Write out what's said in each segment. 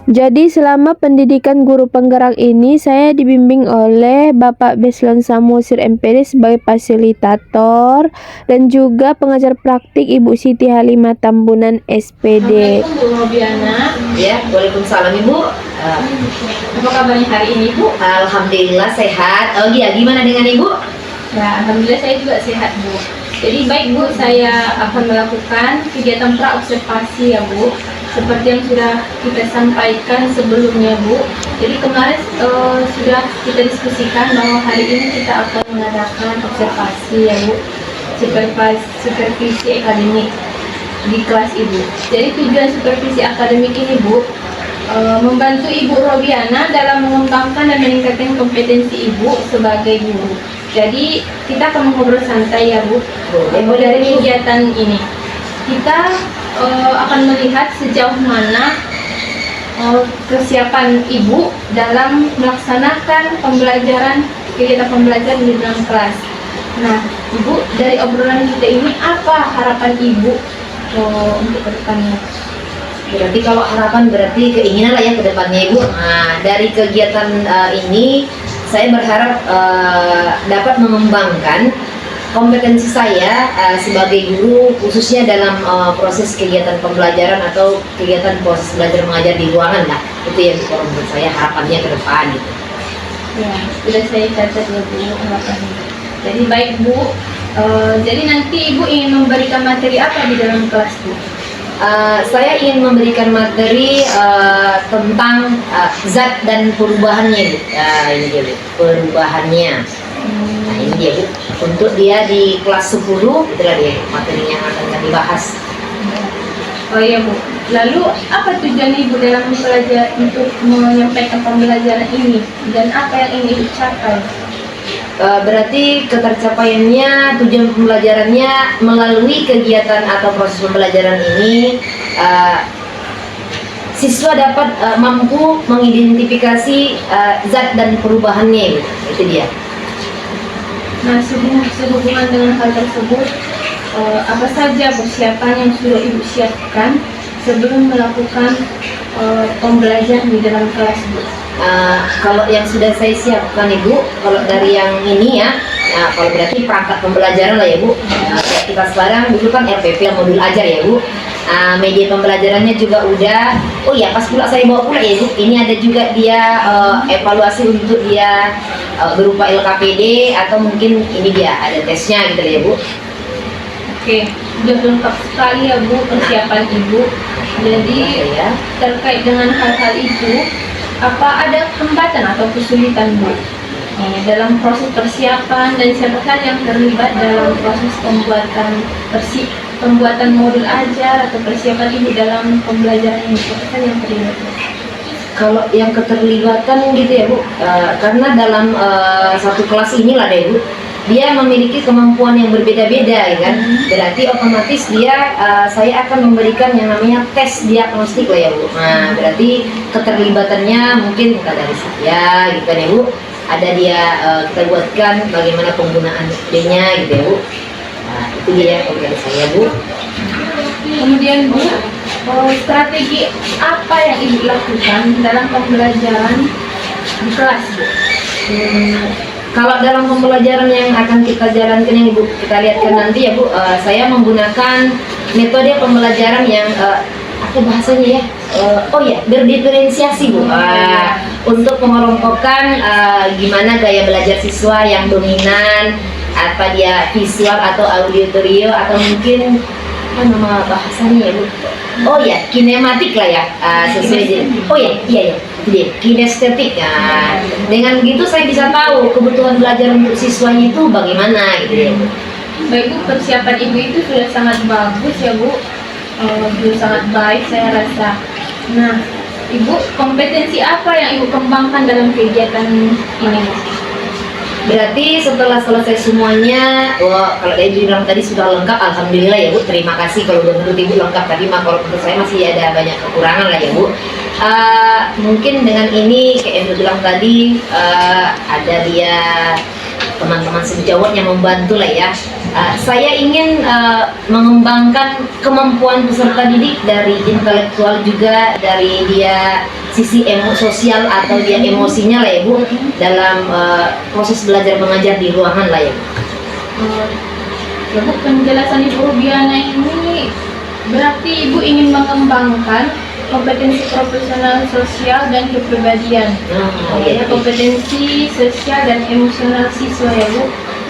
Jadi selama pendidikan guru penggerak ini saya dibimbing oleh Bapak Beslon Samosir MPD sebagai fasilitator dan juga pengajar praktik Ibu Siti Halimah Tambunan SPD. Assalamualaikum Bu Robiana. Ya, waalaikumsalam Ibu. Apa kabarnya hari ini Bu? Alhamdulillah sehat. Oh iya, gimana dengan Ibu? Ya, alhamdulillah saya juga sehat Bu. Jadi baik Bu, saya akan melakukan kegiatan praobservasi ya Bu. Seperti yang sudah kita sampaikan sebelumnya Bu. Jadi kemarin sudah kita diskusikan bahwa hari ini kita akan mengadakan observasi ya Bu. Supervisi akademik di kelas Ibu. Jadi tujuan supervisi akademik ini Bu, membantu Ibu Robiana dalam mengembangkan dan meningkatkan kompetensi Ibu sebagai guru. Jadi kita akan ngobrol santai ya Bu. Dari kegiatan ini kita akan melihat sejauh mana kesiapan Ibu dalam melaksanakan kegiatan pembelajaran di dalam kelas. Nah, Ibu, dari obrolan kita ini apa harapan Ibu untuk kedepannya? Berarti kalau harapan berarti keinginan lah ya ke depannya Ibu. Nah, dari kegiatan ini saya berharap dapat mengembangkan kompetensi saya sebagai guru, khususnya dalam proses kegiatan pembelajaran atau kegiatan proses belajar mengajar di ruangan lah. Itu yang menurut saya harapannya ke depan gitu. Ya, sudah saya catat ya Bu harapannya. Jadi baik Bu, jadi nanti Ibu ingin memberikan materi apa di dalam kelas Bu? Saya ingin memberikan materi tentang zat dan perubahannya Bu. Ini dia Bu, perubahannya. Nah ini dia Bu, untuk dia di kelas 10 itulah dia materinya yang akan kami bahas. Oh iya Bu, lalu apa tujuan Ibu dalam belajar untuk menyampaikan pembelajaran ini dan apa yang ingin Ibu capai? Berarti ketercapaiannya, tujuan pembelajarannya melalui kegiatan atau proses pembelajaran ini siswa dapat mampu mengidentifikasi zat dan perubahannya, itu dia. Nah, sehubungan dengan hal tersebut, apa saja persiapan yang sudah Ibu siapkan sebelum melakukan pembelajaran di dalam kelas Bu? Kalau yang sudah saya siapkan Ibu, kalau dari yang ini ya, kalau berarti perangkat pembelajaran lah ya Bu. Kita sekarang dulu kan RPP modul ajar ya Bu. Media pembelajarannya juga udah. Oh ya, pas pula saya bawa pula ya Bu. Ini ada juga dia evaluasi untuk dia berupa LKPD atau mungkin ini dia ada tesnya gitu ya Bu. Oke, sudah lengkap sekali ya Bu persiapan Ibu. Jadi terkait dengan hal-hal itu, apa ada hambatan atau kesulitan Bu dalam proses persiapan dan siapakah yang terlibat dalam proses pembuatan modul ajar atau persiapan Ibu dalam pembelajaran ini? Siapakah yang terlibat? Kalau yang keterlibatan gitu ya Bu, karena dalam satu kelas inilah deh Bu, dia memiliki kemampuan yang berbeda-beda ya kan. Berarti otomatis dia saya akan memberikan yang namanya tes diagnostik lah ya Bu. Nah berarti keterlibatannya mungkin dari saya gitu kan ya Bu. Ada dia kita buatkan bagaimana penggunaan metodenya gitu ya Bu. Nah itu dia program saya Bu. Kemudian Bu, strategi apa yang Ibu lakukan dalam pembelajaran di kelas Bu? Kalau dalam pembelajaran yang akan kita jalankan yang Ibu kita lihatkan nanti ya Bu, saya menggunakan metode pembelajaran yang apa bahasanya ya? Oh ya, berdiferensiasi Bu. Untuk mengelompokkan gimana gaya belajar siswa yang dominan, apa dia visual atau auditorio atau mungkin apa nama bahasanya ya Bu? Oh ya, kinematik lah ya, sesuai. Oh ya, iya ya, jadi kinestetik. Nah, dengan begitu saya bisa tahu kebutuhan belajar untuk siswanya itu bagaimana gitu ya. Baik Bu, persiapan Ibu itu sudah sangat bagus ya Bu, sudah sangat baik saya rasa. Nah, Ibu, kompetensi apa yang Ibu kembangkan dalam kegiatan ini? Berarti setelah selesai semuanya, wah kalau dari bilang tadi sudah lengkap, alhamdulillah ya Bu. Terima kasih kalau menurut Ibu lengkap tadi, mah kalau menurut saya masih ada banyak kekurangan lah ya Bu. Mungkin dengan ini kayak yang bilang tadi ada dia teman-teman sejawat yang membantu lah ya Saya ingin mengembangkan kemampuan peserta didik dari intelektual juga, dari dia sisi sosial atau dia emosinya lah ya Bu, dalam proses belajar mengajar di ruangan lah ya Bu. Ya Bu, penjelasan Ibu Rubiana ini berarti Ibu ingin mengembangkan kompetensi profesional sosial dan kepribadian. Ya, kompetensi sosial dan emosional siswa ya Bu.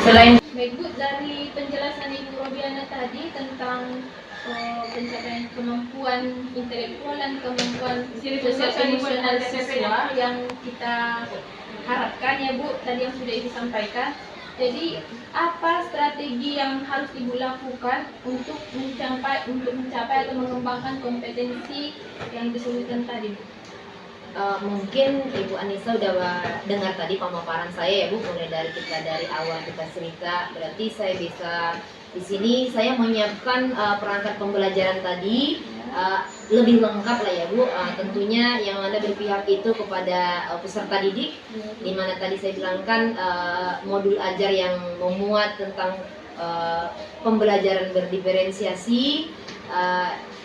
Selain baik Bu, dari penjelasan Ibu Rubiana tadi tentang pencapaian kemampuan intelektual dan kemampuan sosial emosional siswa yang kita harapkan ya Bu, tadi yang sudah Ibu sampaikan. Jadi apa strategi yang harus Ibu lakukan untuk mencapai atau mengembangkan kompetensi yang disebutkan tadi Bu? Mungkin Ibu Anissa udah dengar tadi pemaparan saya ya Bu, mulai dari awal kita cerita. Berarti saya bisa di sini saya menyiapkan perangkat pembelajaran tadi lebih lengkap lah ya Bu. Tentunya yang mana berpihak itu kepada peserta didik, di mana tadi saya bilangkan modul ajar yang memuat tentang pembelajaran berdiferensiasi,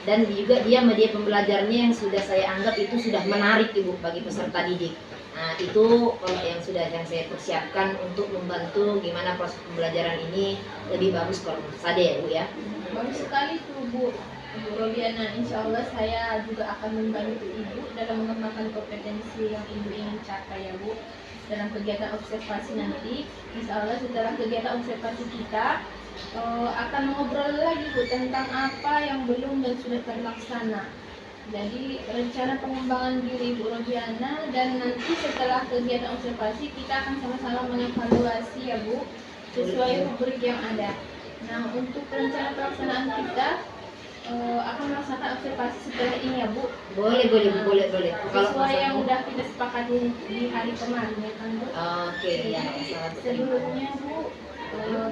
dan juga dia media pembelajarannya yang sudah saya anggap itu sudah menarik Ibu bagi peserta didik. Nah itu kalau yang saya persiapkan untuk membantu gimana proses pembelajaran ini lebih bagus kalau menurut saya ya Bu ya. Bagus sekali tuh Bu Rubiana. Insya Allah saya juga akan membantu Ibu dalam mengembangkan kompetensi yang Ibu ingin capai ya Bu. Dalam kegiatan observasi nanti, insya Allah setelah kegiatan observasi kita akan ngobrol lagi Bu tentang apa yang belum dan sudah terlaksana. Jadi rencana pengembangan diri Ibu Rubiana, dan nanti setelah kegiatan observasi kita akan sama-sama mengevaluasi ya Bu sesuai rubrik yang ada. Nah untuk rencana pelaksanaan kita akan melaksanakan observasi setelah ini ya Bu. Boleh. Sesuai yang udah kita sepakati di hari kemarin ya kan Bu. Oke ya. Sebelumnya Bu,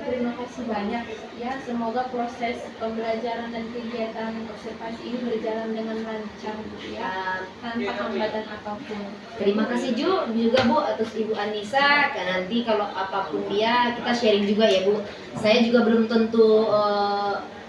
terima kasih banyak ya. Semoga proses pembelajaran dan kegiatan observasi ini berjalan dengan lancar Bu ya, tanpa hambatan apapun. Terima kasih juga Bu atas Ibu Anissa. Nanti kalau apapun dia kita sharing juga ya Bu. Saya juga belum tentu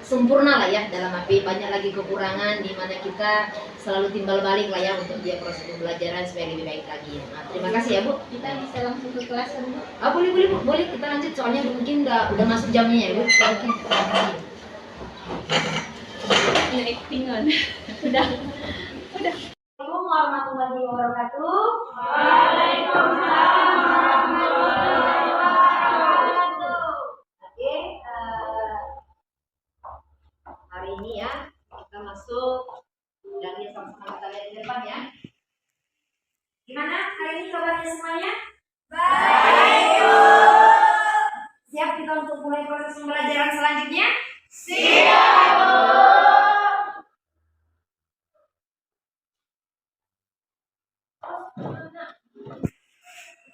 sempurna lah ya dalam arti banyak lagi kekurangan di mana kita selalu timbal balik lah ya untuk dia proses pembelajaran supaya lebih baik lagi. Nah, terima kasih ya Bu. Kita bisa langsung ke kelas kan Bu? Boleh Bu, boleh kita lanjut soalnya mungkin udah masuk jamnya ya Bu. Oke. Ini actingan. Sudah. Assalamualaikum warahmatullahi wabarakatuh. Oke, hari ini ya kita masuk dan ya sama-sama kita lihat di depan ya. Gimana hari ini kabarnya semuanya? Baik Bu. Siap kita untuk mulai proses pembelajaran selanjutnya? Siap Bu.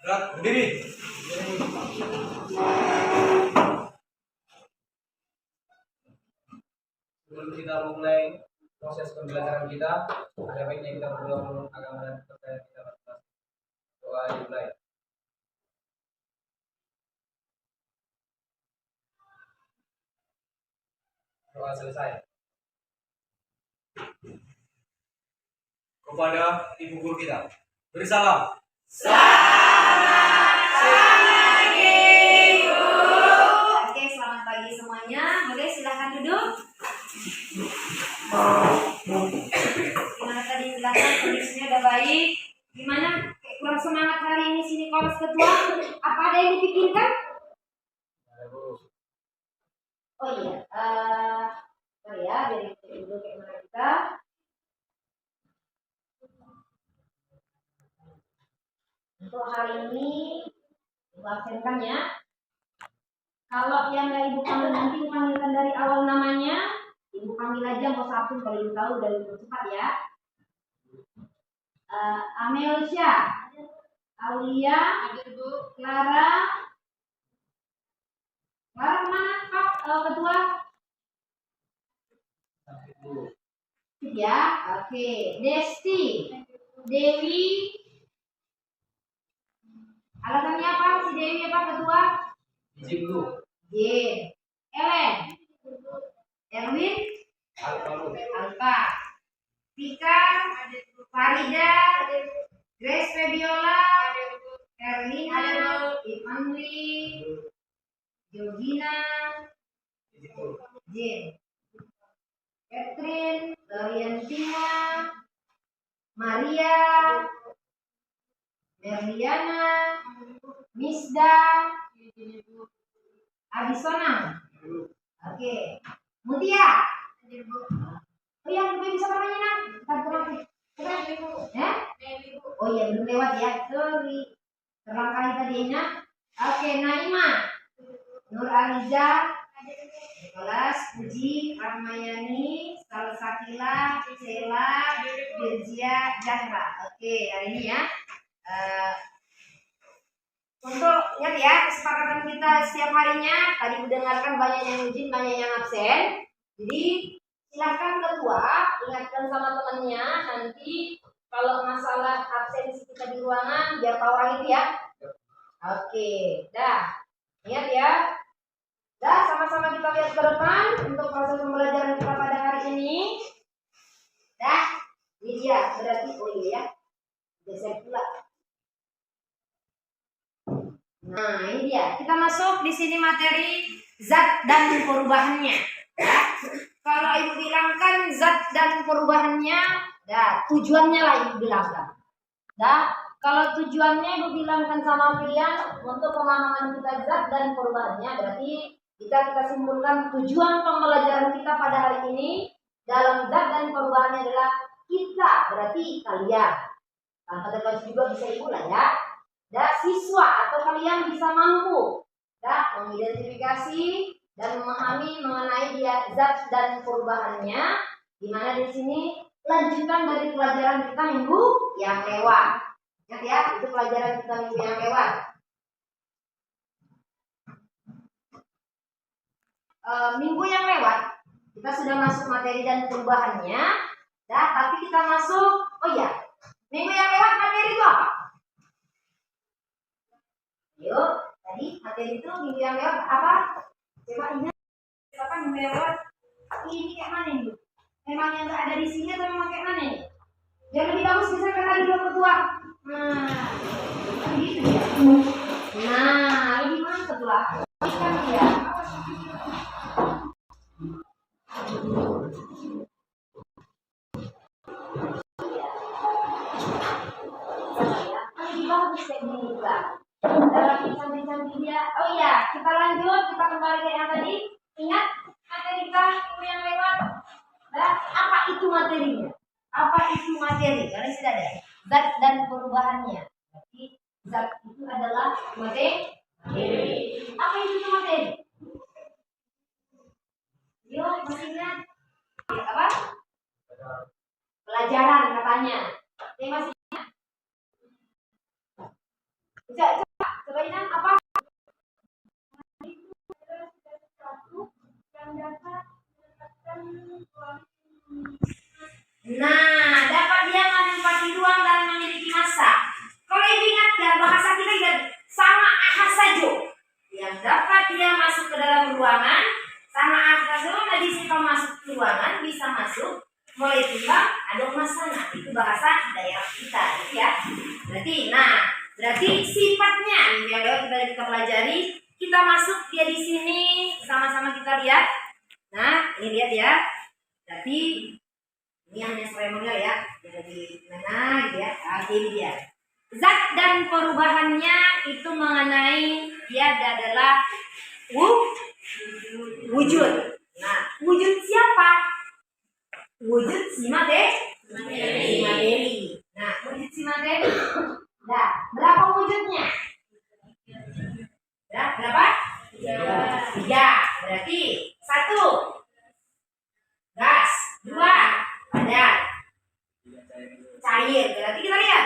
Gerak, berdiri. Sebelum kita mulai proses pembelajaran kita, ada baiknya kita berdoa menurut agama dan kepercayaan kita masing-masing. Doa dimulai. Doa selesai. Kepada ibu guru kita, beri salam. Oke, selamat pagi semuanya. Boleh silahkan duduk. Gimana tadi silahkan, kondisinya udah baik. Gimana? Kayak kurang semangat hari ini sini kelas ketua. Apa ada yang dipikirkan? Oh iya, sorry ya, biar kita dulu kayak mana kita. Untuk hari ini Ibu absenkan ya. Kalau yang nggak Ibu panggil nanti panggilkan dari awal namanya. Ibu panggil aja mau satu kalau Ibu tahu dari Ibu cepat ya. Amelia, Aulia, Clara. Clara kemana Pak ketua? Ya, oke. Desti, Dewi. Alasannya apa si Dewi apa ketua? Izin dulu. J. Ellen, Erwin, Alfa, Tika, Farida, Grace Febiola, Erlina, Ivanli, Georgina, Jane, Catherine, Lorientina, Maria, Merliana, Misda, Abisona. Oke. Mutia. Oh iya, Ibu bisa namanya nak? Ya? Oh iya, belum lewat ya. Sorry. Terlangkah tadinya. Oke, Naima. Nur Aliza, Nicholas, Puji, Rahmayani, Salsakila, Sheila, Virgia, Zahra. Oke, hari ini ya. Untuk ingat ya, kesepakatan kita setiap harinya, tadi mendengarkan banyak yang izin, banyak yang absen. Jadi silakan ketua ingatkan sama temannya nanti kalau masalah absensi kita di ruangan biar tahu orang itu ya. Oke, dah. Ingat ya. Dah, sama-sama kita lihat ke depan untuk proses pembelajaran kita pada hari ini. Dah, ini dia. Berarti oh iya ya. Geser pula. Nah, ini dia. Kita masuk di sini materi zat dan perubahannya. Ya. Kalau Ibu bilangkan zat dan perubahannya, dah tujuannya lah Ibu bilangkan. Dah, kalau tujuannya Ibu bilangkan sama kalian untuk pemahaman kita zat dan perubahannya, berarti kita simpulkan tujuan pembelajaran kita pada hari ini dalam zat dan perubahannya adalah kita, berarti kalian. Tanpa terbatas juga bisa Ibu lah ya. Siswa atau kalian bisa mampu mengidentifikasi dan memahami mengenai dia zat dan perubahannya, di mana di sini lanjutan dari pelajaran kita minggu yang lewat. Ingat ya, itu pelajaran kita minggu yang lewat. Minggu yang lewat kita sudah masuk materi dan perubahannya, tapi kita masuk, oh ya, minggu yang lewat materi itu apa? Yuk, tadi materi itu minggu yang lewat apa? Coba ingat, apa minggu yang lewat? Ini kayak mana ini? Memang yang nggak ada di sini atau memang kayak mana ini? Yang lebih bagus bisa kan tadi dua ketua. Nah, gitu ya. Nah, lebih mantep lah. Kan ya. Lebih bagus kayak gini juga. Dalam bincang-bincang dia. Oh iya, kita lanjut, kita kembali ke yang tadi. Ingat materi kita minggu yang lewat. Apa itu materinya? Apa itu materi? Karena sudah ada zat dan perubahannya. Jadi zat itu adalah materi. Apa itu materi? Yuk, masih ingat? Apa? Pelajaran katanya. Yang masih ingat? Coba ingat apa? Nah, dapat dia menempati ruang dan memiliki masa. Kalau Ibu ingat ya, bahasa kita ingat sama ahas saja. Yang dapat dia masuk ke dalam ruangan, sama ahas saja. Tadi kita masuk ke ruangan bisa masuk, mulai timbang ada masana. Itu bahasa daerah kita, gitu ya. Berarti sifatnya yang kita pelajari. Kita masuk dia di sini, sama-sama kita lihat. Nah, ini lihat ya. Berarti ini hanya seremonial ya. Jadi mana gitu ya. Ini dia. Zat dan perubahannya itu mengenai dia adalah wujud. Nah, wujud siapa? Wujud si materi. Nah, wujud si materi. Nah, berapa wujudnya? Berapa? 3. Berarti 1 gas, 2 padat, cair. Berarti kita lihat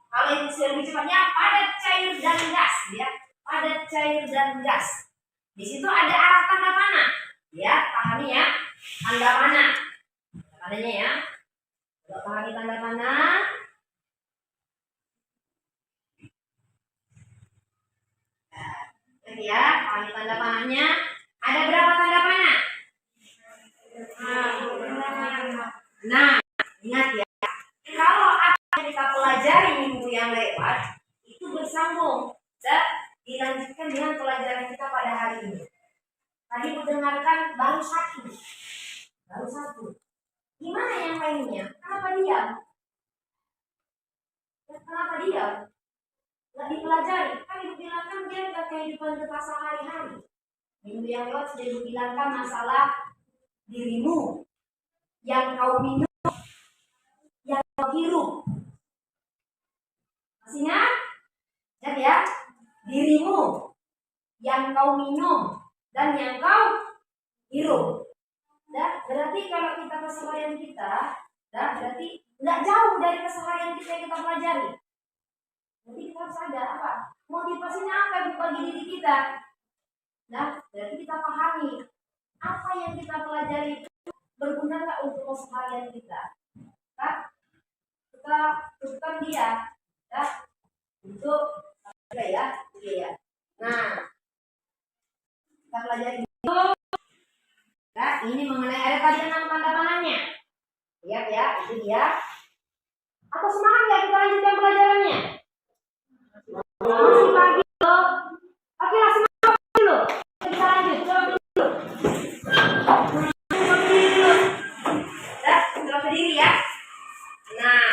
kalau ini lebih cepatnya padat, cair, dan gas. Ya, padat, cair, dan gas. Di situ ada arah tanda panah. Ya, pahami ya, tanda panah. Tandanya ya. Kalau pahami tanda panah. Ya, pahami tanda panahnya. Ada berapa tanda panah? Nah, ingat ya. Kalau apa yang kita pelajari minggu yang lewat itu bersambung dan dilanjutkan dengan pelajaran kita pada hari ini. Tadi mendengarkan baru satu. Gimana yang lainnya? Kenapa diam? Nggak dipelajari? Kan ibu bilang kan dia ada kehidupan kita sehari-hari. Minggu yang lewat sudah ibu bilangkan masalah dirimu yang kau minum, yang kau hirup. Masih ingat? Ingat ya? Dirimu yang kau minum dan yang kau hirup. Nah, berarti kalau kita keseharian kita, berarti nggak jauh dari keseharian kita yang kita pelajari. Jadi kita harus ada apa? Motivasinya apa bagi diri kita? Nah, berarti kita pahami apa yang kita pelajari itu berguna nggak untuk keseharian kita? Nah, kita butuhkan dia, untuk ya. Nah, kita pelajari itu. Nah, ini mengenai ada tadi 6 tanda panahnya. Lihat ya, itu dia. Atau semangat ya kita lanjutkan pelajarannya? Masih pagi loh. Oke lah, semangat dulu. Kita lanjut, coba dulu. Coba berdiri ya. Nah,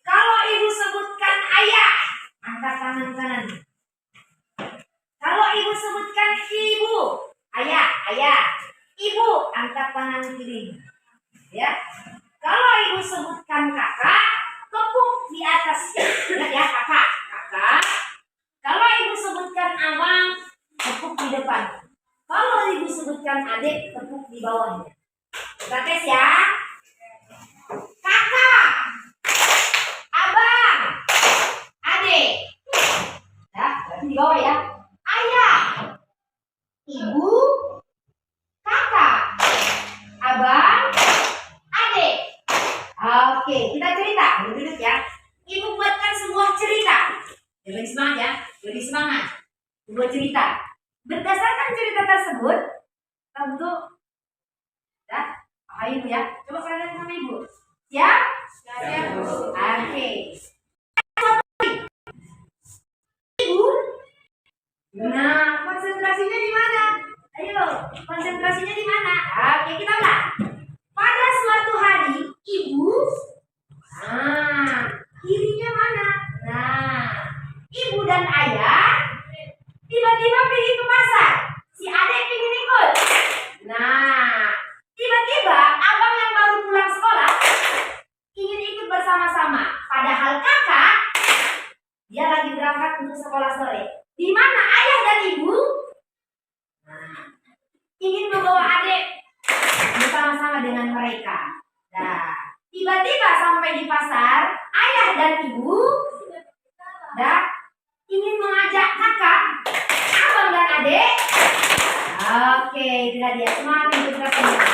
kalau ibu sebutkan ayah, angkat tangan kanan. Kalau ibu sebutkan ibu, ayah. Ibu, angkat tangan kiri. Ya. Kalau ibu sebutkan kakak, tepuk di atas. Ingat ya, kakak. Kalau ibu sebutkan abang, tepuk di depan. Kalau ibu sebutkan adik, tepuk di bawahnya. Kita tes ya. Kakak, abang, adik. Ya, berarti di bawah ya. Ayah, ibu, kakak, abang, adik. Oke, kita cerita. Duduk ya. Ibu buatkan sebuah cerita. Lebih semangat ya. Lebih semangat. Sebuah cerita. Berdasarkan cerita tersebut, tentu ayo ya. Coba kalian sama ibu. Siap? Siap. Oke. Ibu. Nah, konsentrasinya di mana? Ayo, konsentrasinya di mana? Oke, kita ulang. Pada suatu hari, ibu, kirinya mana? Nah, ibu dan ayah tiba-tiba pergi ke pasar. Si adik ingin ikut. Nah, tiba-tiba abang yang baru pulang sekolah ingin ikut bersama-sama. Padahal kakak, dia lagi berangkat untuk sekolah sore. Di mana ayah dan ibu? Nah, ingin membawa adik bersama-sama dengan mereka. Nah, tiba-tiba sampai di pasar, ayah dan ibu ingin mengajak kakak, abang dan adik. Oke, itu dia. Semangat untuk kita semua.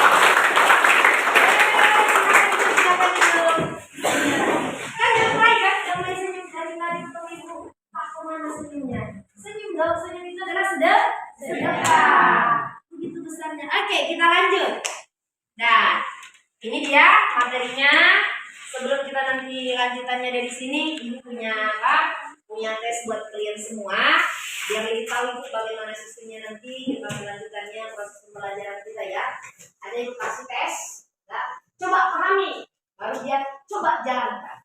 Kan udah mulai kan? Udah mulai senyum dari tadi ketemu ibu. Pak, kemana senyumnya? Senyum dong, senyum itu adalah sedekah. Begitu besarnya. Oke, kita lanjut. Nah, ini dia materinya. Sebelum kita nanti lanjutannya dari sini, ini punya apa? Punya tes buat kalian semua. Biar lebih tahu itu bagaimana sistemnya nanti kita lanjutannya proses pembelajaran kita ya. Ada yang kasih tes, ya. Coba pahami, baru dia coba jalankan.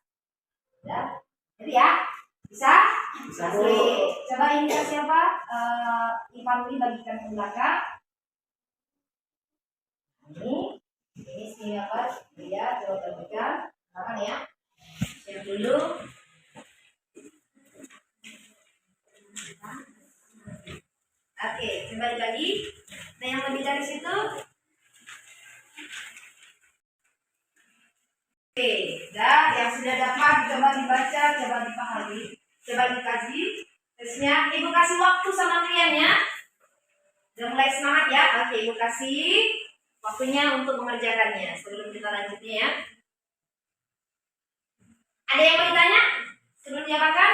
Ya, jadi ya, bisa? Bisa. Coba ini siapa? Infantri bagikan ke belakang. Ini sini apa? Ya, coba bagikan. Makan ya. Siap dulu. Oke, kembali lagi. Nah, yang lebih dari situ. Oke, yang sudah dapat coba dibaca, coba dipahami, coba dikaji. Terusnya, ibu kasih waktu sama kalian ya. Udah mulai semangat ya. Oke, ibu kasih waktunya untuk mengerjakannya. Sebelum kita lanjutnya ya. Ada yang mau ditanya? Sebelum diapakan?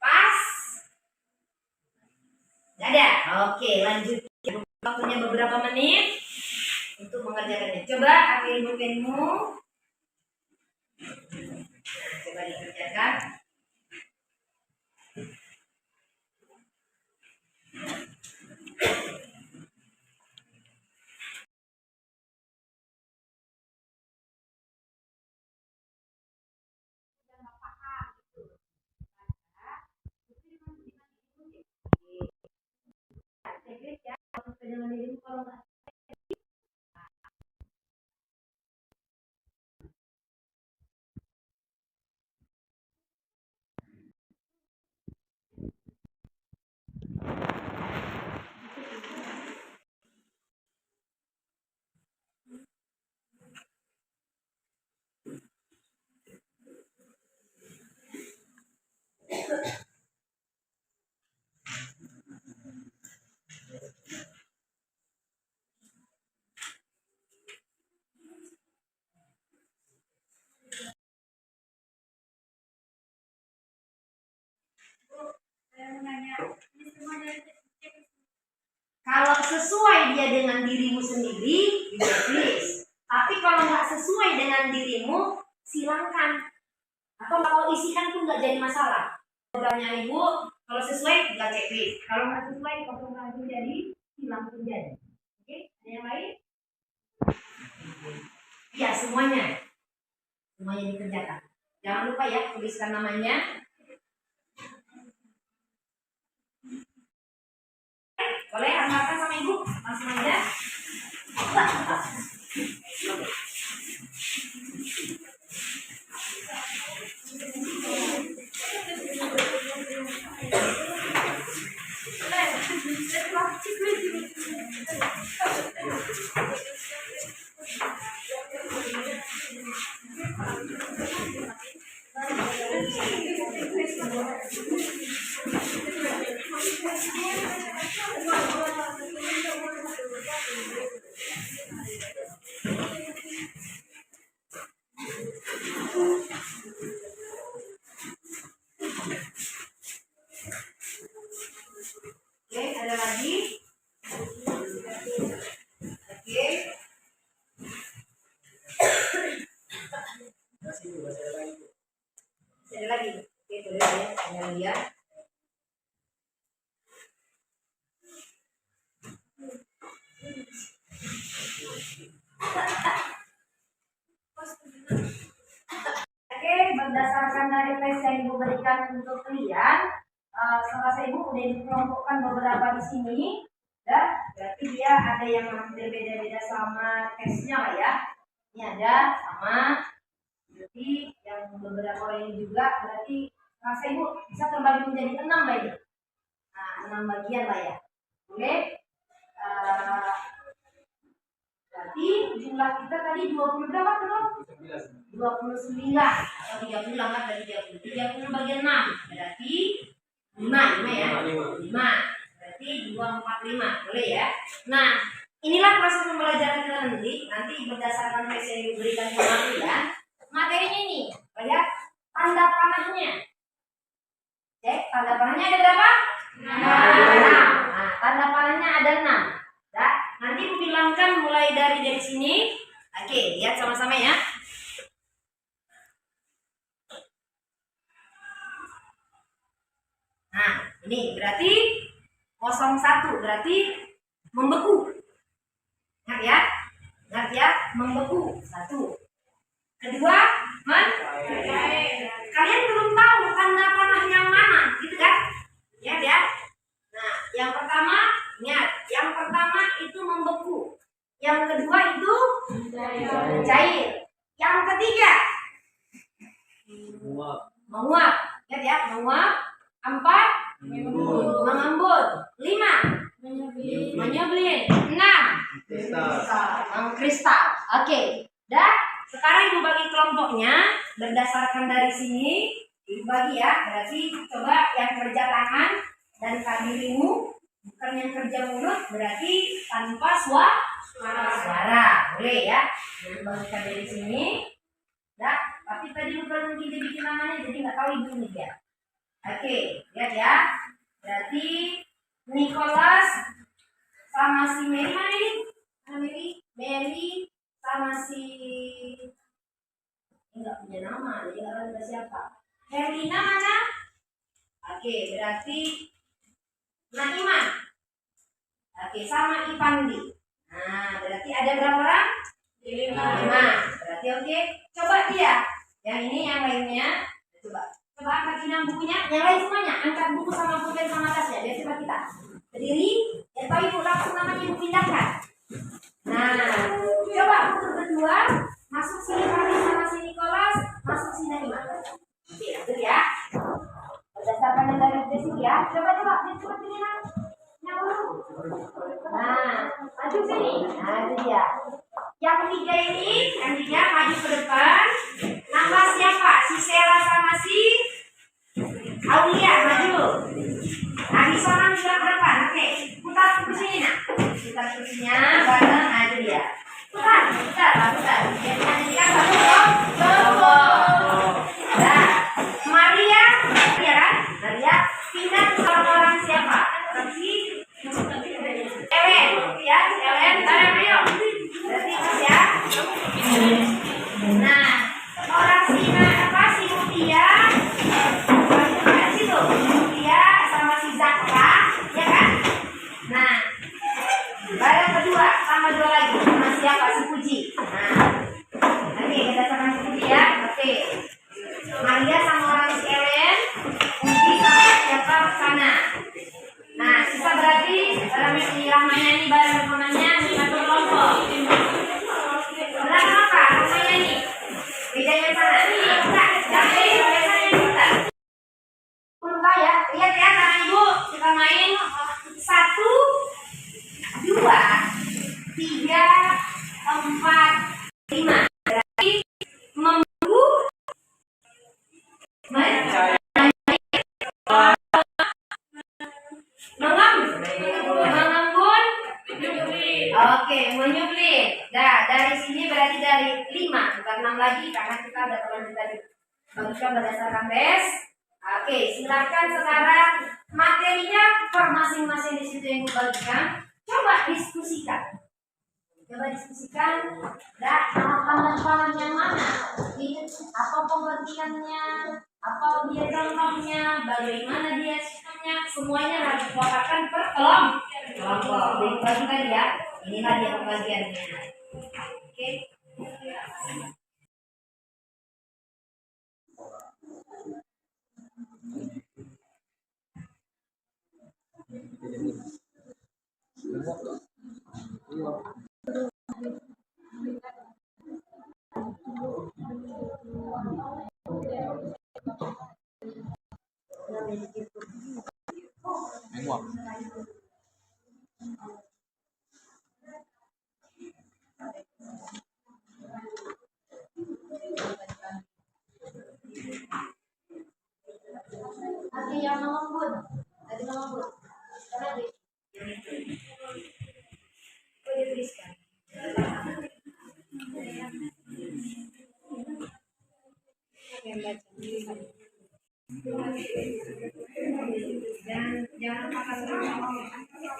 Pas? Gak ada? Oke, lanjut. Waktunya beberapa menit untuk mengerjakannya. Coba ambil pulpenmu. Nah, coba dikerjakan. Kalau sesuai dia dengan dirimu sendiri, ya please. Tapi kalau nggak sesuai dengan dirimu, silahkan. Atau kalau isikan pun nggak jadi masalah. Programnya ibu, kalau sesuai tinggal checklist. Kalau nggak sesuai, kosongkan pun jadi, hilang pun jadi. Oke, ada yang lain? Ya, semuanya dikerjakan. Jangan lupa ya, tuliskan namanya. Boleh antarkan sama ibu, langsung aja. Oke, ada lagi? Oke. Ada lagi? Oke, boleh ya, ada lagi ya. Oke, berdasarkan dari tes yang ibu berikan untuk kalian, selesai ibu udah dikelompokkan beberapa di sini, ya. Berarti dia ada yang hampir beda-beda sama tesnya lah ya. Ini ada sama. Berarti yang beberapa ini juga berarti selesai ibu bisa terbagi menjadi 6 lah ini. Nah, 6 bagian lah ya. Oke. Berarti jumlah kita tadi 20 berapa tuh? 29 atau 30 angkat dari 30. 30 bagian 6 berarti 5 ya. 5. Berarti 245. Boleh ya. Nah, inilah proses pembelajaran kita nanti berdasarkan tes yang diberikan ke kalian. Materinya ini, lihat tanda panahnya. Cek, tanda panahnya ada berapa? 6. Nah, tanda panahnya ada 6. Nah, nanti bilangkan mulai dari sini. Oke, lihat sama-sama ya. Nah, ini berarti 01 berarti membeku. Ingat ya, membeku. 1. Kedua, kalian belum tahu tanda panah yang mana, gitu kan? Ya. Nah, yang pertama, ingat, yang pertama itu membeku. Yang kedua itu cair. Yang ketiga menguap. Ingat ya, menguap. 4 mengembun. 5 menyebelin. 6 mengkristal. Oke. Dan sekarang ibu bagi kelompoknya berdasarkan dari sini. Ibu bagi ya. Berarti coba yang kerja tangan dan dirimu, bukan yang kerja mulut. Berarti tanpa suara. Boleh ya. Ibu bagikan dari sini. Nah, tapi tadi bukan mungkin dibikin namanya, jadi nggak tahu ibu ini ya. Oke, lihat ya. Berarti Nicholas sama si Mary, mana ini? Mary sama si enggak punya nama, jadi nggak tahu kita siapa. Herlina mana? Oke, berarti Naima. Oke, sama Ipandi. Nah, berarti ada berapa orang? 5. Berarti oke. Coba dia. Yang ini yang lainnya. Coba angkat inang bukunya. Yang lain semuanya angkat buku sama pulpen sama tasnya. Biar coba kita berdiri. Ya tahu ibu langsung namanya ibu pindahkan. Nah, coba buku berdua. Masuk sini Fahri sama si Nicholas. Masuk sini Naima. Oke, lanjut ya. Berdasarkan yang dari basic ya. Coba pilih yang dulu. Nah, maju sini. Nah, itu dia. Yang ketiga ini, nantinya maju ke depan. Nama siapa? Si Sela sama si Aulia, maju. Nah, di sana juga ke depan. Oke, putar ke sini nak. Putar kursinya bareng. Nah, itu dia. Putar. Jadi nantikan satu kelompok. Nah, Maria kan? Maria pindah ke orang siapa? Ellen, ya, Ellen, bareng ayo. Berarti itu ya. Nah, orang si Mutia, situ, Mutia sama si Zakra, ya kan? Nah, bareng kedua sama dua lagi, sama siapa? Si Puji. Nah, oke, kita sama si Puji ya. Oke, Maria sama orang si Ellen, Puji sama siapa sana. Nah, sisa berarti dalam ini Rahmayani bareng temannya satu kelompok. Benar apa? Rahmayani. Bedanya sana. Enggak, jangan biasanya yang kita. Lupa ya, lihat ya tangan ibu. Kita main 1, 2, 3, 4, 5. Berarti membu. Mengembun. Oke, menyuplit. Nah, dari sini berarti dari 5, bukan 6 lagi karena kita udah terlanjur tadi bagikan berdasarkan tes. Oke, silakan sekarang materinya per masing-masing di situ yang bagikan. Coba diskusikan. Dan pangan yang mana? Apa pengertiannya? Apa dia contohnya? Bagaimana dia sistemnya? Semuanya harus dikeluarkan per kelompok. Jadi bagi tadi ya. Inilah dia pembagiannya. Oke. Ada yang mengembun. Karena boleh tuliskan.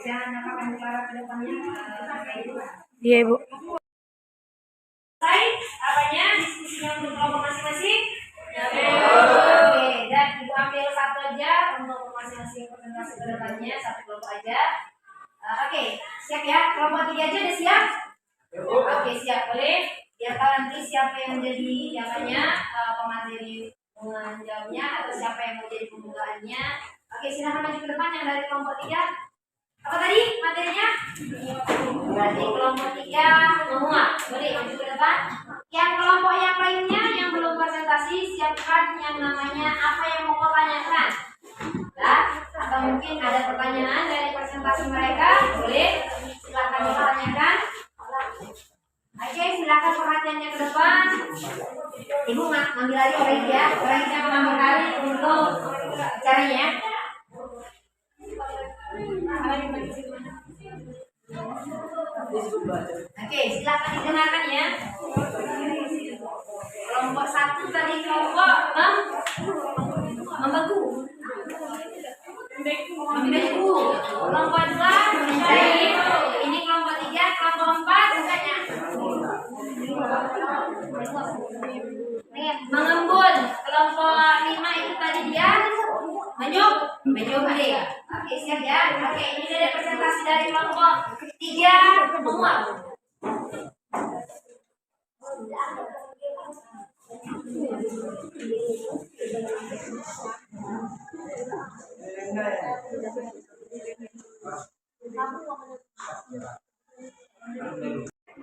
Jangan apakan cara ke depannya. Iya, Ibu. Selesai apanya diskusinya untuk kelompok masing-masing. Oke, dan ibu ambil satu aja untuk masing-masing presentasi ke depannya, satu kelompok aja. Oke, siap ya? Kelompok 3 aja udah siap? Oke, siap. Boleh? Biar tahu nanti siapa yang menjadi pemateri menjawabnya atau siapa yang mau jadi pembukaannya. Oke, silakan maju ke depan yang dari kelompok 3. Apa tadi materinya? Berarti kelompok 3 menguap. Boleh maju ke depan. Yang kelompok yang lainnya yang belum presentasi, siapkan yang namanya apa yang mau kau tanyakan. Nah, atau mungkin ada pertanyaan dari presentasi mereka, boleh silakan ditanyakan. Oke, silakan perhatiannya ke depan. Ibu ngambil alih oleh dia, yang mengambil alih untuk caranya. Oke, silakan didengarkan ya. Kelompok 1 tadi kelompok membeku. Kelompok 2 ini kelompok 3, kelompok 4 bukannya mengembun. Kelompok 5 itu tadi dia menyumbing. Oke, siap ya. Oke, ini dari presentasi dari kelompok 3 menguap.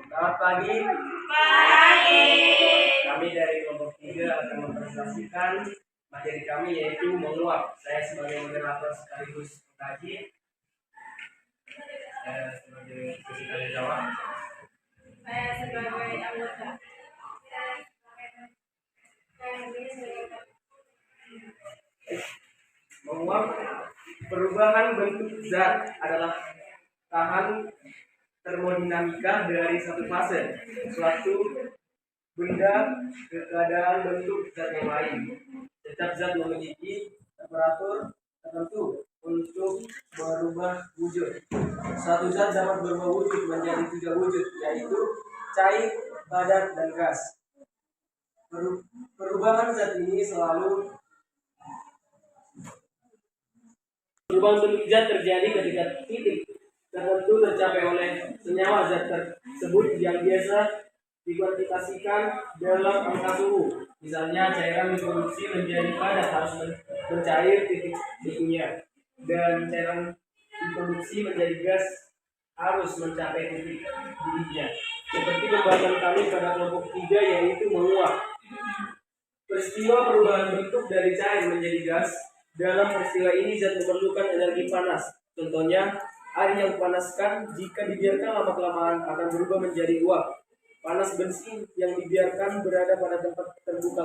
Selamat pagi. Kami dari kelompok 3 akan mempresentasikan materi kami yaitu menguap. Saya sebagai moderator sekaligus pengkaji. Saya sebagai sesi tanya jawab. Saya sebagai anggota. Menguap, perubahan bentuk zat adalah tahan termodinamika dari satu fase suatu benda ke keadaan bentuk zat yang lain. Setiap zat memiliki temperatur tertentu untuk berubah wujud. Suatu zat dapat berubah wujud menjadi 3 wujud, yaitu cair, padat, dan gas. Perubahan zat ini selalu perubahan bentuk zat terjadi ketika titik tertentu tercapai oleh senyawa zat tersebut yang biasa dikuantifikasikan dalam angka suhu. Misalnya cairan diproduksi menjadi padat harus mencair titik suhunya, dan cairan diproduksi menjadi gas harus mencapai titik didihnya. Seperti pembahasan kami pada kelompok 3 yaitu menguap. Peristiwa perubahan bentuk dari cair menjadi gas. Dalam peristiwa ini zat memerlukan energi panas. Contohnya, air yang dipanaskan jika dibiarkan lama-kelamaan akan berubah menjadi uap. Panas bensin yang dibiarkan berada pada tempat terbuka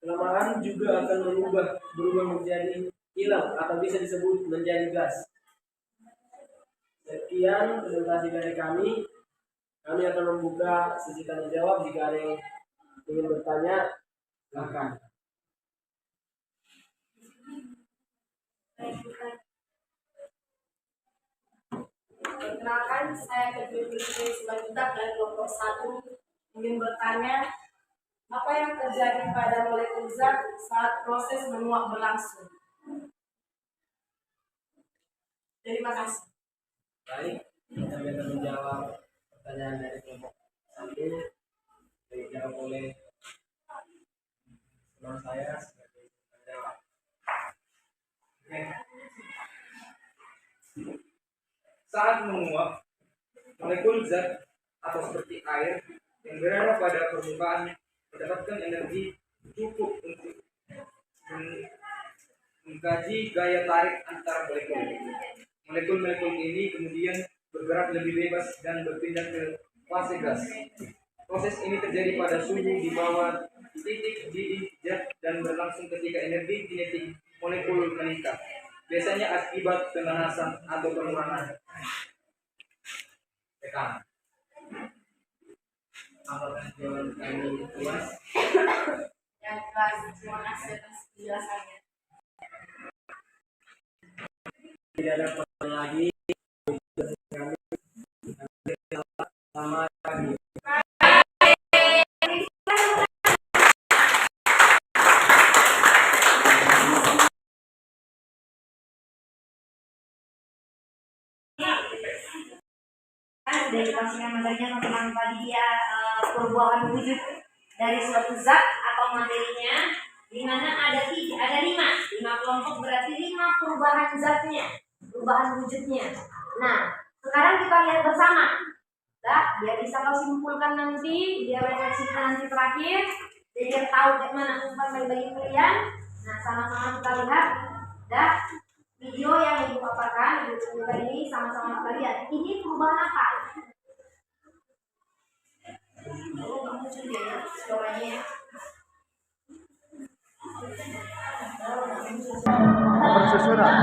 kelamaan juga akan berubah menjadi hilang atau bisa disebut menjadi gas. Sekian presentasi dari kami. Kami akan membuka sesi tanya jawab. Jika ada yang ingin bertanya, silakan. Perkenalkan, saya Kediri Simanjuntak dari kelompok 1 ingin bertanya apa yang terjadi pada molekul zat saat proses menguap berlangsung. Terima kasih. Baik, kami akan menjawab pertanyaan dari kelompok 1 yang dijawab oleh teman saya sebagai penjawab. Oke. Saat menguap, molekul zat atau seperti air yang berada pada permukaan mendapatkan energi cukup untuk mengkaji gaya tarik antar molekul. Molekul-molekul ini kemudian bergerak lebih bebas dan berpindah ke fase gas. Proses ini terjadi pada suhu di bawah titik didih zat dan berlangsung ketika energi kinetik molekul meningkat. Biasanya akibat pemanasan atau pengurangan tekanan. Apakah jawaban kami puas? Yang jelas, terima kasih atas penjelasannya. Tidak ada pertanyaan lagi. Selamat pagi. Sudah dipastikan materinya tentang tadi dia perubahan wujud dari suatu zat atau materinya, di mana ada 5 kelompok, berarti 5 perubahan zatnya, perubahan wujudnya. Nah, sekarang kita lihat bersama, biar bisa kau simpulkan nanti, biar refleksikan nanti terakhir, biar tahu bagaimana umpan bagi kalian. Nah, sama-sama kita lihat, video yang ibu paparkan, ibu tunjukkan ini sama-sama kita lihat. Ini perubahan apa? Muncul dia suaranya ya. Susuran.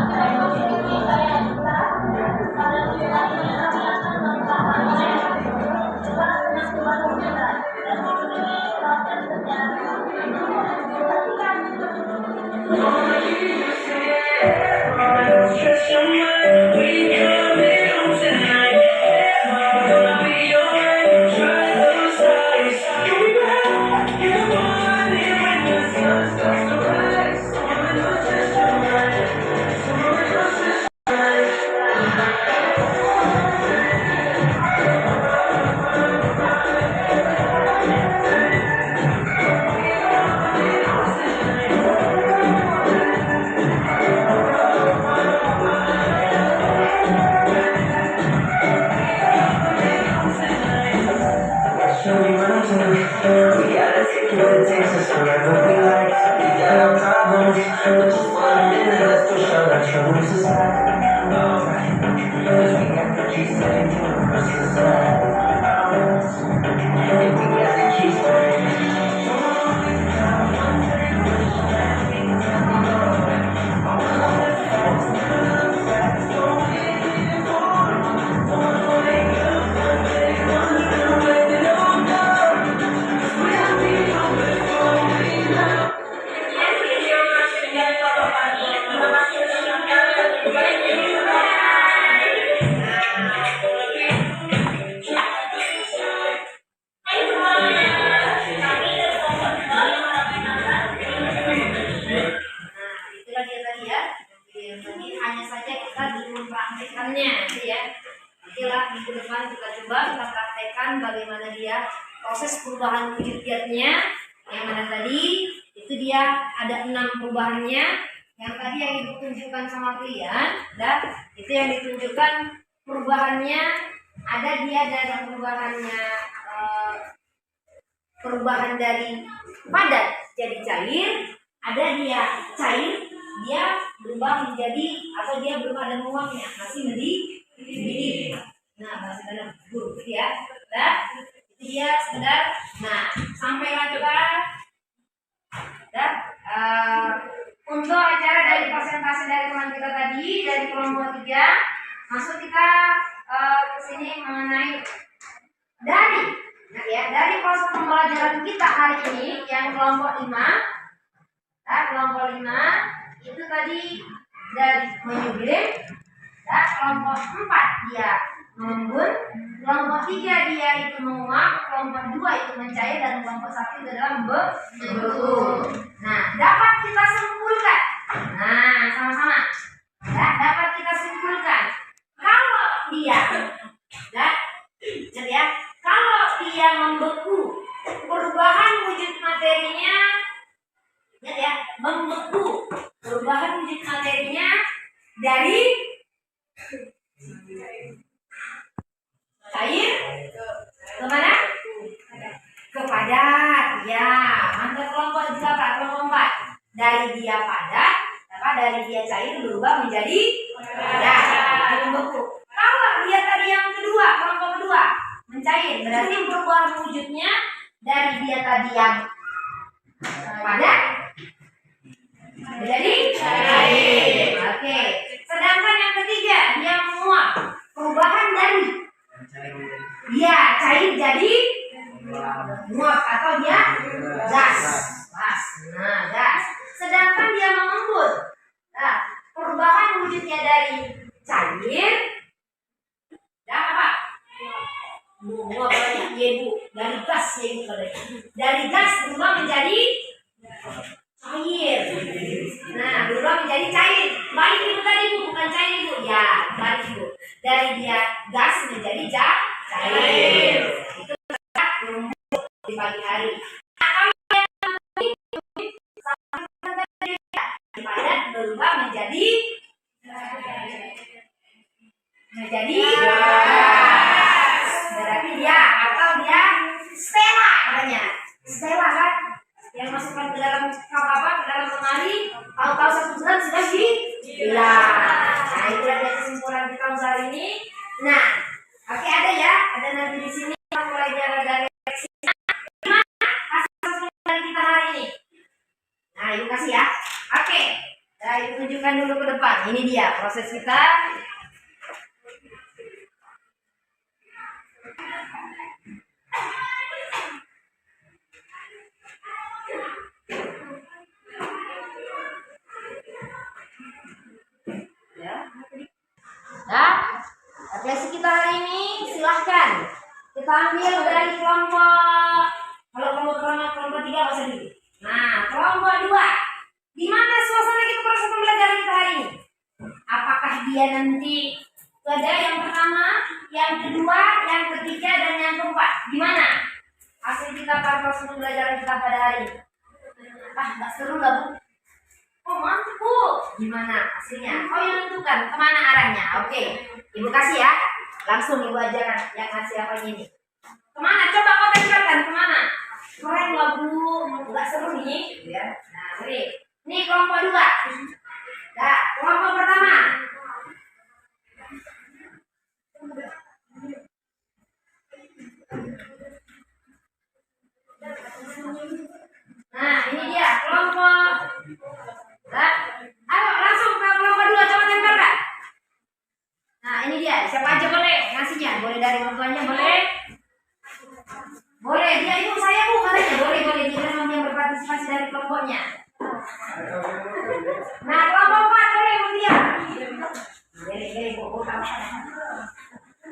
Itulah dia tadi ya. Jadi hanya saja kita belum praktekannya, gitu ya. Okelah, minggu depan kita coba kita praktekkan bagaimana dia proses perubahan wujud zatnya. Yang mana tadi itu dia ada 6 perubahannya. Yang tadi yang ditunjukkan sama kalian, dan itu yang ditunjukkan perubahannya ada dia dari perubahan dari padat jadi cair, ada dia cair, dia berubah menjadi atau dia belum ada menguapnya, masih mendidih. Nah, masih dalam guru ya. Nah, itu dia sekedar. Nah, sampailah coba. Dan untuk acara dari presentasi dari teman kita tadi dari kelompok 3, masuk kita ke sini mengenai dari proses pembelajaran kita hari ini yang kelompok 5. Nah, kelompok 5 itu tadi dari menyublim. Nah, kelompok 4 dia mengembun, kelompok 3 dia itu menguap, kelompok 2 itu mencair, dan kelompok 1 itu adalah membeku. Nah, dapat kita simpulkan. Nah, sama-sama. Ya, dapat kita simpulkan kalau dia, ya, kalau dia membeku, perubahan wujud materinya, ya, membeku, perubahan wujud materinya dari cair ke mana? Ke padat. Ya, mantap. Kelompok juga Pak, kelompok 4. Dari dia padat, dari dia cair berubah menjadi padat, membeku. Kalau dia tadi yang kedua, kelompok kedua, mencair, berarti perubahan wujudnya dari dia tadi yang padat menjadi cair. Oke. Sedangkan yang ketiga dia menguap, perubahan dari dia cair jadi menguap atau dia gas. Nah, gas. Sedangkan dia mengembun. Nah, perubahan wujudnya dari cair dan apa? Menguap banyak, ya Bu. Dari gas ya Bu. Dari gas berubah menjadi cair. Nah, berubah menjadi cair. Balik Ibu tadi Bu, bukan cair Ibu. Ya, balik Ibu. Dari dia gas menjadi cair. Itu di pagi hari. Padat berubah menjadi gas. Berarti dia atau dia stella katanya. Stella kan yang masukkan ke dalam ke dalam lemari, tahu-tahu 1 bulan sudah hilang. Nah, itulah dia kesimpulan kita untuk hari ini. Nah, oke, ada ya, ada nanti di sini mulai dari kita hari ini. Nah, Ibu kasih ya. Oke. Nah, Ibu tunjukkan dulu ke depan. Ini dia proses kita. Ya. sesi kita hari ini silahkan kita ambil dari kelompok, kalau kelompok pertama, kelompok 3 bahasa dulu. Nah, kelompok 2, gimana suasana kita proses pembelajaran kita hari ini? Apakah dia nanti ada yang pertama, yang kedua, yang ketiga, dan yang keempat? Gimana hasil kita pada proses pembelajaran kita pada hari ini? Nggak seru nggak Bu? Oh mantap Bu. Gimana hasilnya? Oh yang tentukan kemana arahnya? Oke, Ibu kasih ya. Langsung Ibu ajarkan yang ngasih apa ini. Kemana? Coba kau tempelkan kemana? Keren nggak Bu? Nggak seru nih? Ya. Nah beri. Ini kelompok 2. Nah, kelompok pertama. Nah, ini dia kelompok. Nah, ayo langsung ke kelompok 2, coba tempelkan. Nah, ini dia. Siapa aja boleh ngasihnya? Boleh dari orang tuanya, boleh? Boleh. Dia ibu saya Bu katanya. Boleh. Dia memang yang berpartisipasi dari kelompoknya. Nah, kelompok 4 boleh Bu dia. Boleh Bu.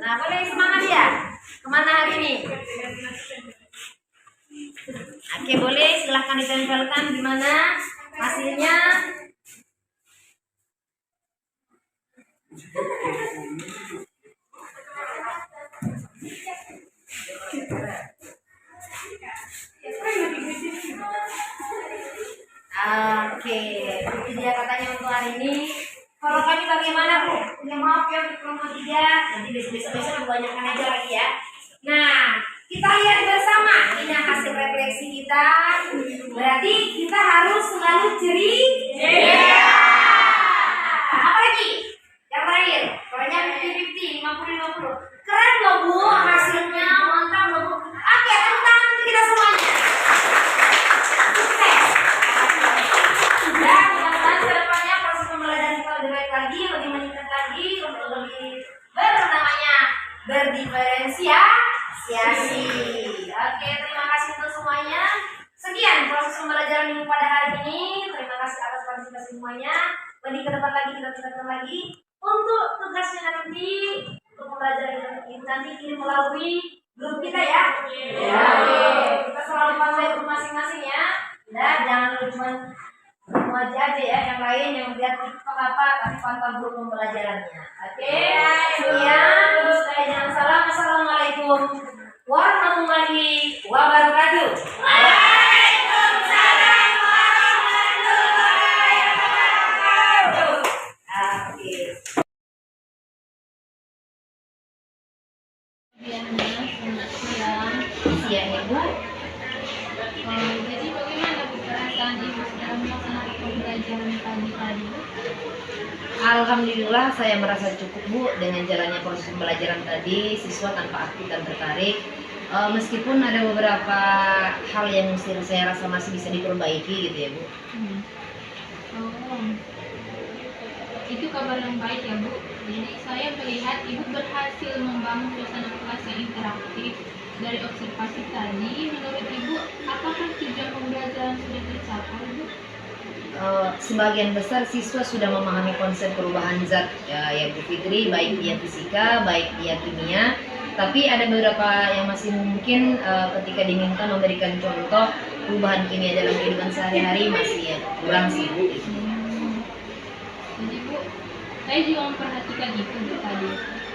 Nah, boleh semangat ya. Kemana hari ini? Oke, boleh silahkan ditempelkan gimana hasilnya. Oke, itu dia katanya untuk hari ini. Kalau kami bagaimana Bu? Ya maaf ya untuk kelompok 3, nanti besok kebanyakan aja lagi ya. Nah, kita lihat bersama ini hasil refleksi kita. Berarti kita harus selalu ceria. Apa lagi? Yang terakhir, pokoknya 50-50, 50-50. Keren loh Bu, hasilnya mantap loh Bu. Oke, tepuk tangan untuk kita semuanya. Sukses. Dan mudah-mudahan kedepannya proses pembelajaran kita lebih baik lagi, lebih meningkat lagi, untuk lebih berdiferensiasi. Oke, terima kasih untuk semuanya. Sekian proses pembelajaran minggu pada hari ini. Terima kasih atas partisipasi semuanya. Lebih ke depan lagi kita tingkatkan lagi. Untuk tugasnya nanti, untuk pembelajaran ini nanti kirim melalui grup kita ya. Oke, kita selalu pantau grup masing-masing ya. Dan jangan cuma aja ya, yang lain yang lihat TikTok apa, tapi pantau grup pembelajarannya. Oke, sekian. Terus saya jangan salah. Assalamualaikum warahmatullahi wabarakatuh. Waalaikumsalam warahmatullahi wabarakatuh. Oke. Selamat siang. Siang Ibu. Jadi bagaimana Bu perasaan Ibu setelah melaksanakan pembelajaran tadi? Alhamdulillah saya merasa cukup Bu dengan jalannya proses pembelajaran tadi. Siswa tanpa aktif dan tertarik. Meskipun ada beberapa hal yang saya rasa masih bisa diperbaiki gitu ya Bu. Oh, itu kabar yang baik ya Bu. Jadi saya melihat Ibu berhasil membangun suasana kelas yang interaktif. Dari observasi tadi, menurut Ibu, apakah tujuan pembelajaran sudah tercapai Bu? Sebagian besar siswa sudah memahami konsep perubahan zat ya Bu Fitri, baik dia fisika, baik dia kimia. Tapi ada beberapa yang masih mungkin ketika diminta memberikan contoh perubahan kimia dalam kehidupan sehari-hari masih kurang sih Bu. Jadi Bu, saya juga memperhatikan itu Bu tadi.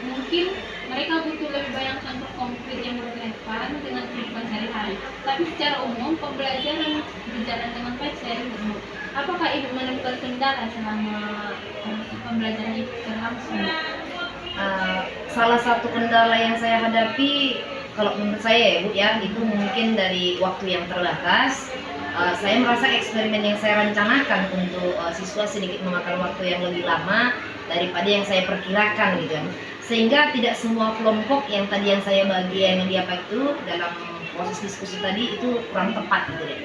Mungkin mereka butuh lebih banyak contoh konkret yang relevan dengan kehidupan sehari-hari. Tapi secara umum pembelajaran berjalan dengan baik saya Bu. Apakah Ibu menemukan kendala selama pembelajaran itu berlangsung? Salah satu kendala yang saya hadapi, kalau menurut saya ya Bu ya, itu mungkin dari waktu yang terbatas. Saya merasa eksperimen yang saya rencanakan untuk siswa sedikit memakan waktu yang lebih lama daripada yang saya perkirakan gitu kan. Sehingga tidak semua kelompok yang tadi yang saya bagi yang diapa itu dalam proses diskusi tadi itu kurang tepat gitu deh.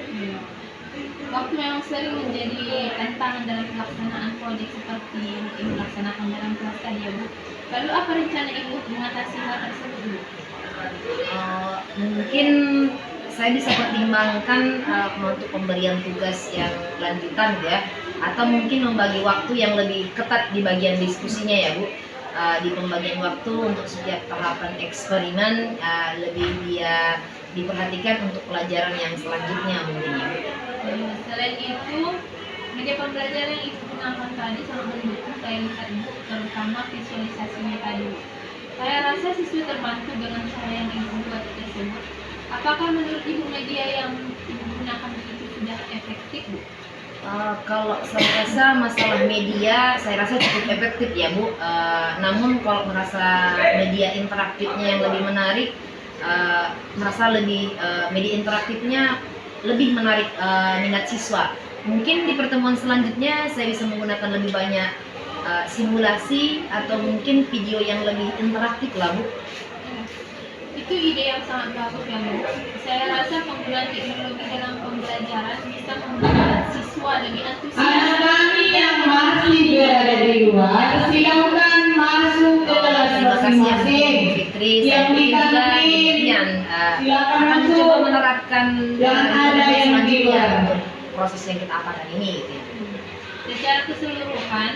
Waktu memang sering menjadi tantangan dalam pelaksanaan proyek seperti yang Ibu laksanakan dalam kelas tadi ya Bu. Lalu apa rencana Ibu mengatasi hal tersebut Bu? Mungkin saya bisa pertimbangkan untuk pemberian tugas yang lanjutan ya, atau mungkin membagi waktu yang lebih ketat di bagian diskusinya ya Bu. di pembagian waktu untuk setiap tahapan eksperimen lebih dia diperhatikan untuk pelajaran yang selanjutnya mungkin ya. Selain itu, media pembelajaran yang Ibu gunakan tadi sangat mendukung saya lihat Ibu, terutama visualisasinya tadi. Saya rasa siswa terbantu dengan cara yang Ibu buat tersebut. Apakah menurut Ibu media yang Ibu gunakan itu sudah efektif, Bu? Kalau saya rasa masalah media, saya rasa cukup efektif ya Bu. Namun kalau merasa media interaktifnya yang lebih menarik, merasa lebih media interaktifnya lebih menarik minat siswa. Mungkin di pertemuan selanjutnya saya bisa menggunakan lebih banyak simulasi atau mungkin video yang lebih interaktif lah Bu. Itu ide yang sangat bagus ya Bu. Saya rasa penggunaan teknologi dalam pembelajaran bisa membuat siswa lebih antusias. Anak kami yang masih berada di luar, silakan masuk ke kelas Terima kasih ya Bu masing-masing. Fitri. Yang Saya di juga kantin, demikian silakan akan masuk. mencoba menerapkan Jangan ada metode yang di selanjutnya luar. untuk proses yang kita apakan ini gitu ya. Secara keseluruhan,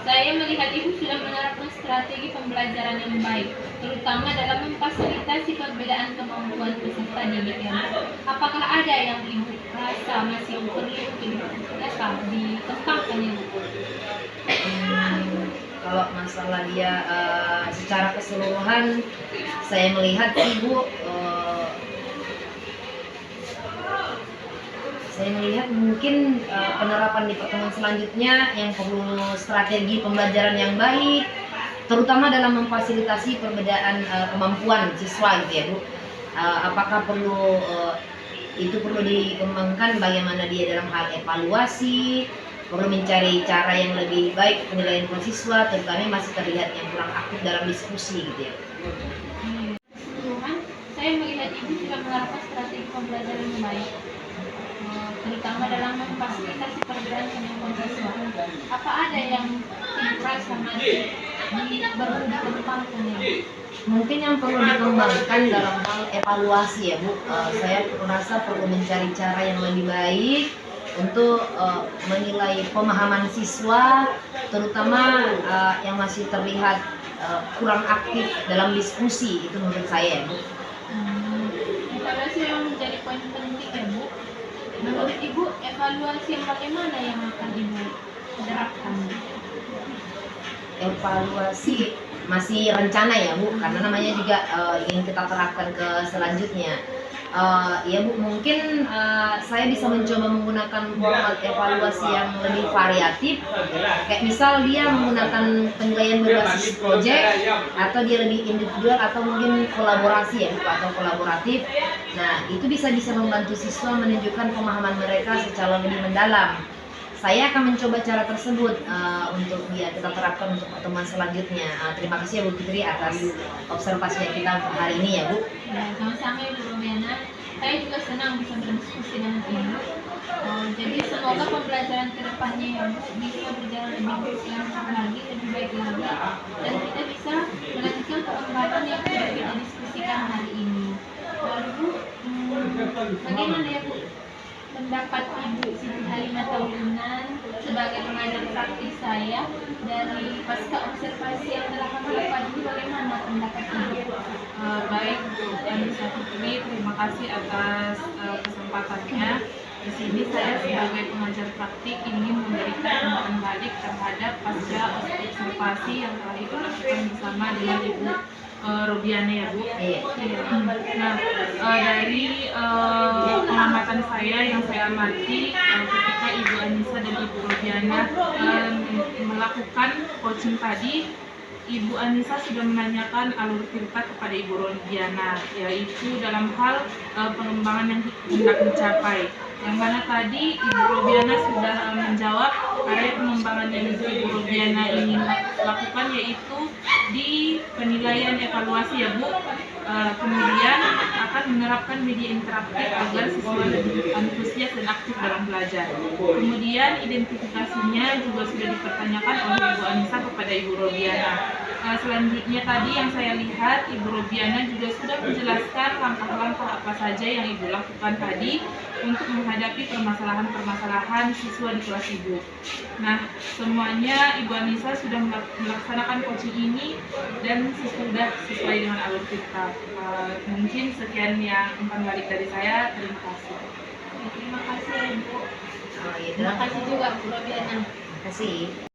saya melihat Ibu sudah menerapkan strategi pembelajaran yang baik, terutama dalam memfasilitasi perbedaan kemampuan peserta didik yang. Apakah ada yang Ibu rasa masih perlu untuk dikembangkan ya Bu? Kalau masalah dia secara keseluruhan, saya melihat Ibu saya melihat mungkin penerapan di pertemuan selanjutnya yang perlu strategi pembelajaran yang baik, terutama dalam memfasilitasi perbedaan kemampuan siswa gitu ya Bu. Apakah perlu itu perlu dikembangkan bagaimana dia dalam hal evaluasi, perlu mencari cara yang lebih baik penilaian siswa, terutama masih terlihat yang kurang aktif dalam diskusi gitu ya. Keseluruhan, saya melihat Ibu sudah menerapkan strategi pembelajaran yang baik, terutama dalam memfasilitasi perbedaan kemampuan siswa. Apa ada yang Ibu rasa masih perlu dikembangkan ya Bu? Mungkin yang perlu dikembangkan dalam hal evaluasi ya Bu. Saya merasa perlu mencari cara yang lebih baik untuk menilai pemahaman siswa, terutama yang masih terlihat kurang aktif dalam diskusi, itu menurut saya ya Bu. Evaluasi yang menjadi poin penting ya Bu. Menurut Ibu, evaluasi yang bagaimana yang akan Ibu terapkan? Evaluasi masih rencana ya Bu, karena namanya juga ingin kita terapkan ke selanjutnya. Ya Bu, mungkin saya bisa mencoba menggunakan format evaluasi yang lebih variatif, kayak misal dia menggunakan penilaian berbasis proyek, atau dia lebih individual, atau mungkin kolaborasi ya Bu, atau kolaboratif. Nah, itu bisa membantu siswa menunjukkan pemahaman mereka secara lebih mendalam. Saya akan mencoba cara tersebut untuk kita terapkan untuk pertemuan selanjutnya. Terima kasih ya Bu Fitri atas observasinya kita hari ini ya Bu. Ya, sama-sama Ibu Robiana. Saya juga senang bisa berdiskusi dengan Ibu. Jadi semoga pembelajaran kedepannya ya Bu bisa berjalan lebih lagi, lebih baik lagi, dan kita bisa melanjutkan pengembangan yang sudah kita diskusikan hari ini. Lalu bagaimana ya Bu pendapat Ibu Siti Halimah Taulunan sebagai pengajar praktik saya dari pasca observasi yang telah kami lakukan ini, bagaimana pendapat Ibu? Baik Bu Anissa Fitri, terima kasih atas kesempatannya. Di sini saya sebagai pengajar praktik ingin memberikan umpan balik terhadap pasca observasi yang telah Ibu lakukan bersama dengan Ibu Robiana ya Bu. Nah, dari pengamatan saya yang saya amati ketika Ibu Anissa dan Ibu Robiana melakukan coaching tadi, Ibu Anissa sudah menanyakan alur cerita kepada Ibu Robiana, yaitu dalam hal pengembangan yang hendak dicapai. Yang mana tadi Ibu Robiana sudah menjawab area pengembangan yang Ibu Robiana ingin lakukan, yaitu di penilaian evaluasi ya Bu. Kemudian akan menerapkan media interaktif agar siswa lebih antusias dan aktif dalam belajar. Kemudian identifikasinya juga sudah dipertanyakan oleh Ibu Anissa kepada Ibu Robiana. Selanjutnya tadi yang saya lihat Ibu Robiana juga sudah menjelaskan langkah-langkah apa saja yang Ibu lakukan tadi untuk menghadapi permasalahan-permasalahan siswa di kelas Ibu. Nah, semuanya Ibu Anissa sudah melaksanakan coaching ini dan sudah sesuai dengan alur kita. Mungkin sekian yang umpan balik dari saya. Terima kasih. Terima kasih Ibu. Oh, iya. Terima kasih juga Bu Robiana. Terima kasih.